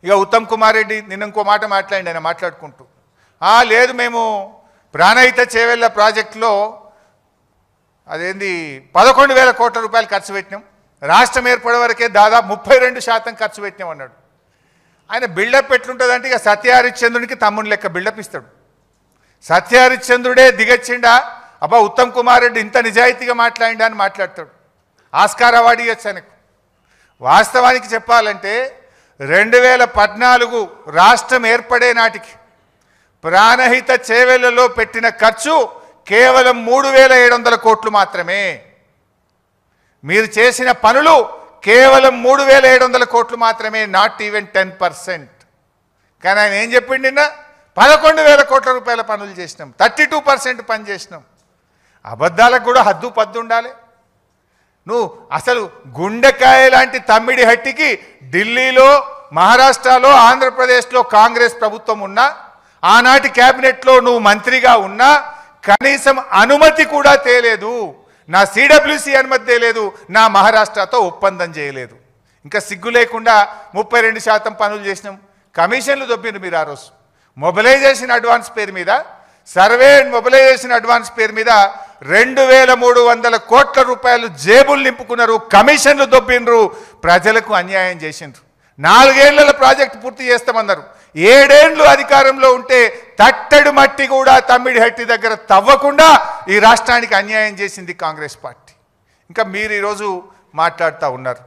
ఇక ఉత్తమ్ కుమార్ రెడ్డి నిన్న ఇంకో మాట మాట్లాడి ఆయన మాట్లాడుకుంటూ లేదు మేము ప్రాణహిత చేవెళ్ళ ప్రాజెక్టులో అదేంది 11,000 కోట్ల రూపాయలు ఖర్చు పెట్టినాం, రాష్ట్రం ఏర్పడే వరకే దాదాపు 32% ఖర్చు పెట్టినాం అన్నాడు. ఆయన బిల్డప్ ఎట్లుంటుందంటే ఇక సత్యహరిశ్చంద్రునికి తమ్ముని లెక్క బిల్డప్ ఇస్తాడు. సత్యహరిశ్చంద్రుడే దిగచ్చిండా, అబ్బా ఉత్తమ్ కుమార్ రెడ్డి ఇంత నిజాయితీగా మాట్లాడిండా అని మాట్లాడతాడు. ఆస్కార్ అవార్డు ఇవ్వచ్చు ఆయనకు. వాస్తవానికి చెప్పాలంటే 2014 రాష్ట్రం ఏర్పడే నాటికి ప్రాణహిత చేవెళ్లలో పెట్టిన ఖర్చు కేవలం 3,700 కోట్లు మాత్రమే. మీరు చేసిన పనులు కేవలం 3,700 కోట్లు మాత్రమే, నాట్ ఈవెన్ 10%. కానీ ఆయన ఏం చెప్పిండు నిన్న 11,000 కోట్ల రూపాయల పనులు చేసినాం, 32% పని చేసినాం. అబద్ధాలకు కూడా హద్దు పద్దు ఉండాలి. నువ్వు అసలు గుండెకాయ లాంటి తమ్మిడి హట్టికి ఢిల్లీలో, మహారాష్ట్రలో, ఆంధ్రప్రదేశ్లో కాంగ్రెస్ ప్రభుత్వం ఉన్నా, ఆనాటి క్యాబినెట్లో నువ్వు మంత్రిగా ఉన్నా కనీసం అనుమతి కూడా తేలేదు. నా సిడబ్ల్యూసి అనుమతి తేలేదు, నా మహారాష్ట్రతో ఒప్పందం చేయలేదు. ఇంకా సిగ్గు లేకుండా 32% పనులు చేసినాం. కమిషన్లు దొబ్బిండ్రు మీరు ఆ రోజు. మొబిలైజేషన్ అడ్వాన్స్ పేరు మీద, సర్వే అండ్ మొబిలైజేషన్ అడ్వాన్స్ పేరు మీద 2,300 కోట్ల రూపాయలు జేబులు నింపుకున్నారు, కమిషన్లు దొబ్బిండ్రు, ప్రజలకు అన్యాయం చేసిండ్రు. 4 ఏళ్ల ప్రాజెక్టు పూర్తి చేస్తామన్నారు. 7 ఏళ్ళు అధికారంలో ఉంటే తట్టడు మట్టి కూడా తమ్మిడి హట్టి దగ్గర తవ్వకుండా ఈ రాష్ట్రానికి అన్యాయం చేసింది కాంగ్రెస్ పార్టీ. ఇంకా మీరు ఈరోజు మాట్లాడుతూ ఉన్నారు.